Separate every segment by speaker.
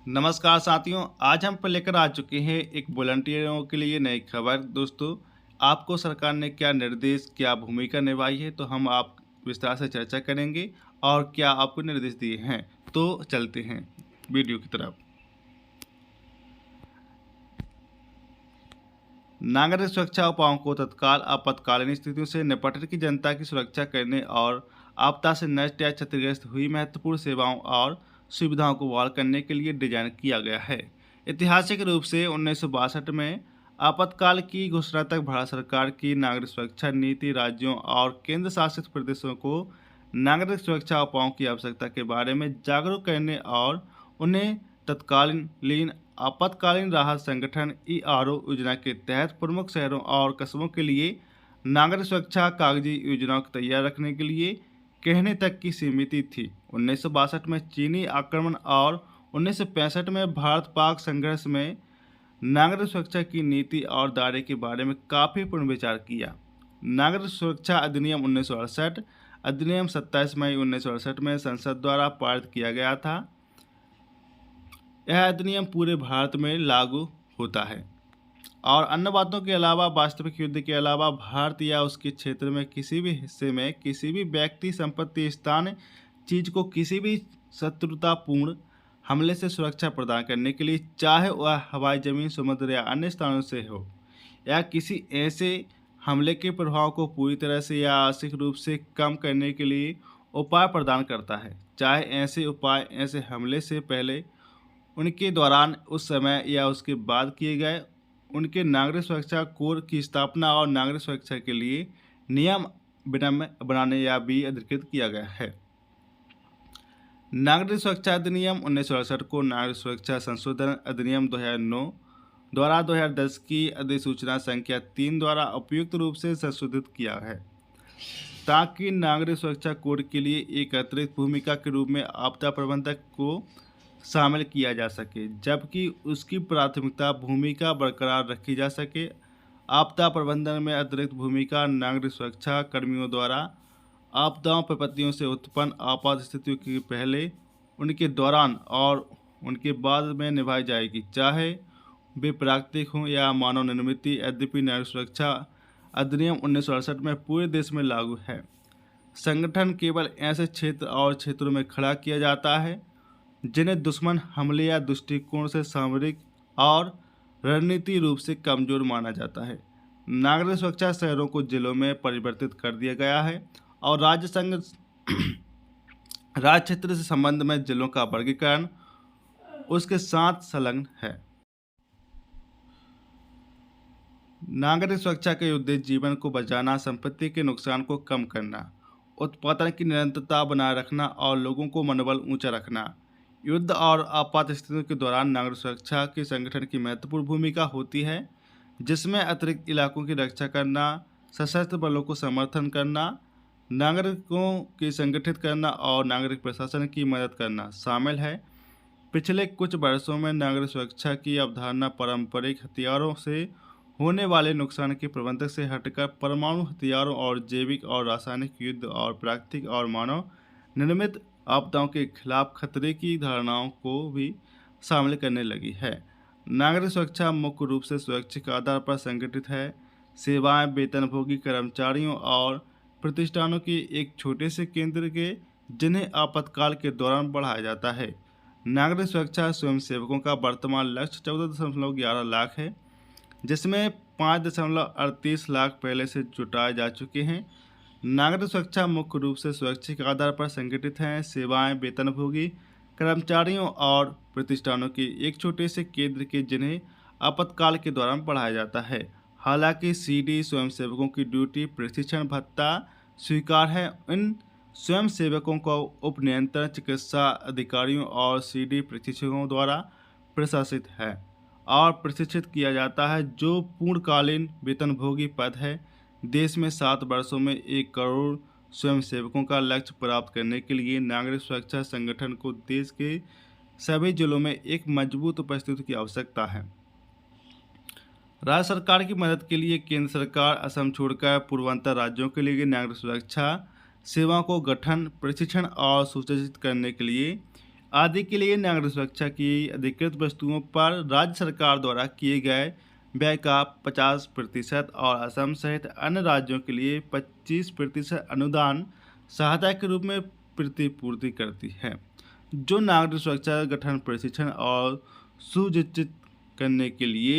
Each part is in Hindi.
Speaker 1: नमस्कार साथियों, आज हम पे लेकर आ चुके हैं एक वॉलंटियरों के लिए नई खबर। दोस्तों, आपको सरकार ने क्या निर्देश, क्या भूमिका निभाई है, तो हम आप विस्तार से चर्चा करेंगे और क्या आपको निर्देश दिए हैं। तो चलते हैं वीडियो की तरफ। नागरिक सुरक्षा उपायों को तत्काल आपातकालीन स्थितियों से निपटने की जनता की सुरक्षा करने और आपदा से नष्ट या क्षतिग्रस्त हुई महत्वपूर्ण सेवाओं और सुविधाओं को बहाल करने के लिए डिजाइन किया गया है। ऐतिहासिक रूप से 1962 में आपातकाल की घोषणा तक भारत सरकार की नागरिक सुरक्षा नीति राज्यों और केंद्र शासित प्रदेशों को नागरिक सुरक्षा उपायों की आवश्यकता के बारे में जागरूक करने और उन्हें तत्कालीन आपातकालीन राहत संगठन ईआरओ योजना के तहत प्रमुख शहरों और कस्बों के लिए नागरिक सुरक्षा कागजी योजनाओं को तैयार रखने के लिए कहने तक की सीमित थी। 1962 में चीनी आक्रमण और 1965 में भारत पाक संघर्ष में नागरिक सुरक्षा की नीति और दायरे के बारे में काफ़ी पुनर्विचार किया। नागरिक सुरक्षा अधिनियम 1968 अधिनियम 27 मई 1968 में संसद द्वारा पारित किया गया था। यह अधिनियम पूरे भारत में लागू होता है और अन्य बातों के अलावा वास्तविक युद्ध के अलावा भारत या उसके क्षेत्र में किसी भी हिस्से में किसी भी व्यक्ति, संपत्ति, स्थान, चीज को किसी भी शत्रुतापूर्ण हमले से सुरक्षा प्रदान करने के लिए, चाहे वह हवाई, जमीन, समुद्र या अन्य स्थानों से हो, या किसी ऐसे हमले के प्रभाव को पूरी तरह से या आंशिक रूप से कम करने के लिए उपाय प्रदान करता है। चाहे ऐसे उपाय ऐसे हमले से पहले, उनके दौरान, उस समय या उसके बाद किए गए। उनके नागरिक सुरक्षा कोर की स्थापना और नागरिक सुरक्षा के लिए नियम विनियम बनाने या भी अधिकृत किया गया है। नागरिक सुरक्षा अधिनियम 1968 को नागरिक सुरक्षा संशोधन अधिनियम 2009 द्वारा 2010 की अधिसूचना संख्या 3 द्वारा उपयुक्त रूप से संशोधित किया है ताकि नागरिक सुरक्षा कोड के लिए एक अतिरिक्त भूमिका के रूप में आपदा प्रबंधक को शामिल किया जा सके, जबकि उसकी प्राथमिकता भूमिका बरकरार रखी जा सके। आपदा प्रबंधन में अतिरिक्त भूमिका नागरिक सुरक्षा कर्मियों द्वारा आपदाओं विपत्तियों से उत्पन्न आपात स्थितियों के पहले, उनके दौरान और उनके बाद में निभाई जाएगी, चाहे वे प्राकृतिक हों या मानव निर्मित। यद्यपि नागरिक सुरक्षा अधिनियम 1968 में पूरे देश में लागू है, संगठन केवल ऐसे क्षेत्र और क्षेत्रों में खड़ा किया जाता है जिन्हें दुश्मन हमले या दृष्टिकोण से सामरिक और रणनीतिक रूप से कमजोर माना जाता है। नागरिक सुरक्षा शहरों को जिलों में परिवर्तित कर दिया गया है और राज्य क्षेत्र से संबंध में जिलों का वर्गीकरण उसके साथ संलग्न है। नागरिक सुरक्षा के उद्देश्य जीवन को बचाना, संपत्ति के नुकसान को कम करना, उत्पादन की निरंतरता बनाए रखना और लोगों को मनोबल ऊंचा रखना। युद्ध और आपात स्थितियों के दौरान नागरिक सुरक्षा के संगठन की महत्वपूर्ण भूमिका होती है, जिसमें अतिरिक्त इलाकों की रक्षा करना, सशस्त्र बलों को समर्थन करना, नागरिकों की संगठित करना और नागरिक प्रशासन की मदद करना शामिल है। पिछले कुछ वर्षों में नागरिक सुरक्षा की अवधारणा पारंपरिक हथियारों से होने वाले नुकसान के प्रबंधन से हटकर परमाणु हथियारों और जैविक और रासायनिक युद्ध और प्राकृतिक और मानव निर्मित आपदाओं के खिलाफ खतरे की धारणाओं को भी शामिल करने लगी है। नागरिक सुरक्षा मुख्य रूप से स्वैच्छिक आधार पर संगठित है। सेवाएं वेतनभोगी कर्मचारियों और प्रतिष्ठानों के एक छोटे से केंद्र के जिन्हें आपातकाल के दौरान बढ़ाया जाता है। नागरिक सुरक्षा स्वयंसेवकों का वर्तमान लक्ष्य 14.11 लाख है, जिसमें 5.38 लाख पहले से जुटाए जा चुके हैं। नागरिक सुरक्षा मुख्य रूप से स्वैच्छिक आधार पर संगठित हैं। सेवाएं वेतनभोगी कर्मचारियों और प्रतिष्ठानों के एक छोटे से केंद्र के जिन्हें आपातकाल के दौरान बढ़ाया जाता है। हालांकि सीडी स्वयंसेवकों की ड्यूटी प्रशिक्षण भत्ता स्वीकार है। इन स्वयंसेवकों को उप नियंत्रण चिकित्सा अधिकारियों और सीडी प्रशिक्षकों द्वारा प्रशासित है और प्रशिक्षित किया जाता है, जो पूर्णकालीन वेतनभोगी पद है। देश में 7 वर्षों में 1 करोड़ स्वयंसेवकों का लक्ष्य प्राप्त करने के लिए नागरिक सुरक्षा संगठन को देश के सभी जिलों में एक मजबूत उपस्थिति की आवश्यकता है। राज्य सरकार की मदद के लिए केंद्र सरकार असम छोड़कर पूर्वोत्तर राज्यों के लिए नागरिक सुरक्षा सेवाओं को गठन, प्रशिक्षण और सुसज्जित करने के लिए आदि के लिए नागरिक सुरक्षा की अधिकृत वस्तुओं पर राज्य सरकार द्वारा किए गए व्यय का 50% और असम सहित अन्य राज्यों के लिए 25% अनुदान सहायता के रूप में प्रतिपूर्ति करती है, जो नागरिक सुरक्षा गठन प्रशिक्षण और सुनिश्चित करने के लिए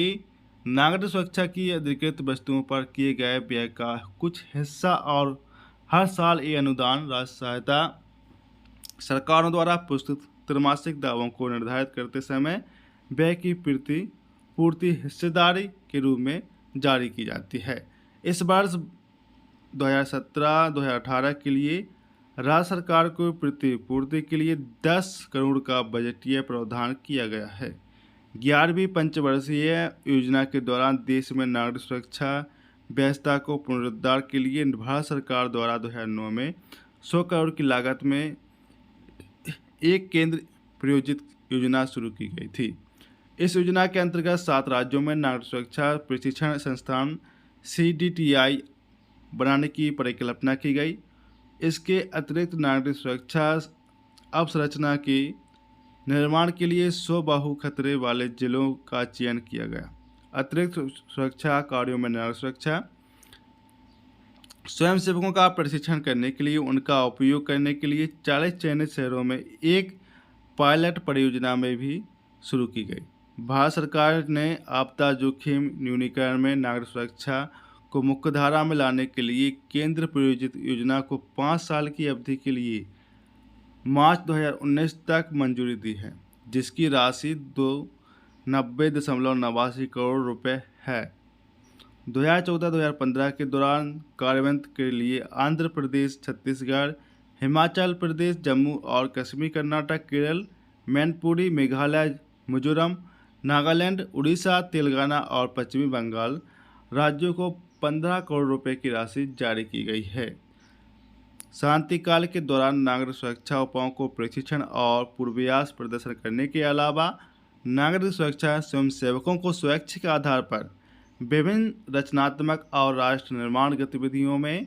Speaker 1: नागरिक सुरक्षा की अधिकृत वस्तुओं पर किए गए व्यय का कुछ हिस्सा और हर साल ये अनुदान राज्य सहायता सरकारों द्वारा प्रस्तुत त्रैमासिक दावों को निर्धारित करते समय व्यय की पूर्ति हिस्सेदारी के रूप में जारी की जाती है। इस वर्ष 2017-2018 के लिए राज्य सरकार को प्रतिपूर्ति के लिए 10 करोड़ का बजटीय प्रावधान किया गया है। 11वीं पंचवर्षीय योजना के दौरान देश में नागरिक सुरक्षा व्यवस्था को पुनरुद्धार के लिए भारत सरकार द्वारा 2009 में 100 करोड़ की लागत में एक केंद्र प्रायोजित योजना शुरू की गई थी। इस योजना के अंतर्गत 7 राज्यों में नागरिक सुरक्षा प्रशिक्षण संस्थान CDTI बनाने की परिकल्पना की गई। इसके अतिरिक्त नागरिक सुरक्षा अवसंरचना के निर्माण के लिए 100 बाहु खतरे वाले जिलों का चयन किया गया। अतिरिक्त सुरक्षा कार्यों में नागरिक सुरक्षा स्वयंसेवकों का प्रशिक्षण करने के लिए उनका उपयोग करने के लिए 40 चयनित शहरों में एक पायलट परियोजना में भी शुरू की गई। भारत सरकार ने आपदा जोखिम न्यूनीकरण में नागरिक सुरक्षा को मुख्यधारा में लाने के लिए केंद्र प्रायोजित योजना को 5 साल की अवधि के लिए मार्च 2019 तक मंजूरी दी है, जिसकी राशि 90.89 करोड़ रुपए है। 2014-2015 के दौरान कार्यान्वयन के लिए आंध्र प्रदेश, छत्तीसगढ़, हिमाचल प्रदेश, जम्मू और कश्मीर, कर्नाटक, केरल, मैनपुरी, मेघालय, मिजोरम, नागालैंड, उड़ीसा, तेलंगाना और पश्चिमी बंगाल राज्यों को 15 करोड़ रुपए की राशि जारी की गई है। शांतिकाल के दौरान नागरिक सुरक्षा उपायों को प्रशिक्षण और पूर्वाभ्यास प्रदर्शन करने के अलावा नागरिक सुरक्षा स्वयंसेवकों को स्वैच्छिक आधार पर विभिन्न रचनात्मक और राष्ट्र निर्माण गतिविधियों में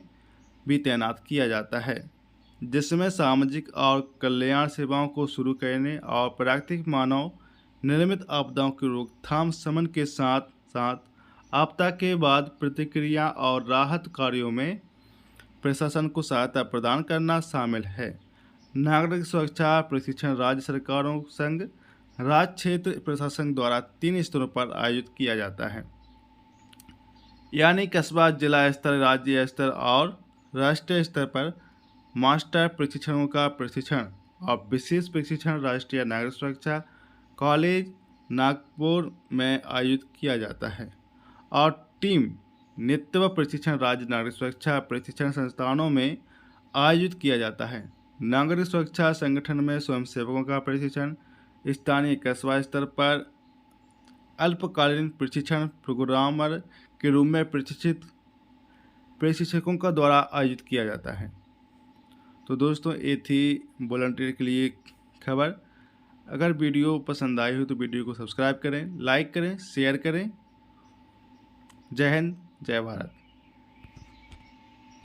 Speaker 1: भी तैनात किया जाता है, जिसमें सामाजिक और कल्याण सेवाओं को शुरू करने और प्राकृतिक मानव निर्मित आपदाओं की रोकथाम शमन के साथ साथ आपदा के बाद प्रतिक्रिया और राहत कार्यों में प्रशासन को सहायता प्रदान करना शामिल है। नागरिक सुरक्षा प्रशिक्षण राज्य सरकारों संग राज्य क्षेत्र प्रशासन द्वारा 3 स्तरों पर आयोजित किया जाता है, यानी कस्बा, जिला स्तर, राज्य स्तर और राष्ट्रीय स्तर पर मास्टर प्रशिक्षणों का प्रशिक्षण और विशेष प्रशिक्षण राष्ट्रीय नागरिक सुरक्षा कॉलेज नागपुर में आयोजित किया जाता है और टीम नेतृत्व प्रशिक्षण राज्य नागरिक सुरक्षा प्रशिक्षण संस्थानों में आयोजित किया जाता है। नागरिक सुरक्षा संगठन में स्वयंसेवकों का प्रशिक्षण स्थानीय कस्बा स्तर पर अल्पकालीन प्रशिक्षण प्रोग्रामर के रूप में प्रशिक्षित प्रशिक्षकों का द्वारा आयोजित किया जाता है। तो दोस्तों, ये थी वॉलंटियर के लिए खबर। अगर वीडियो पसंद आई हो तो वीडियो को सब्सक्राइब करें, लाइक करें, शेयर करें। जय हिंद, जय भारत।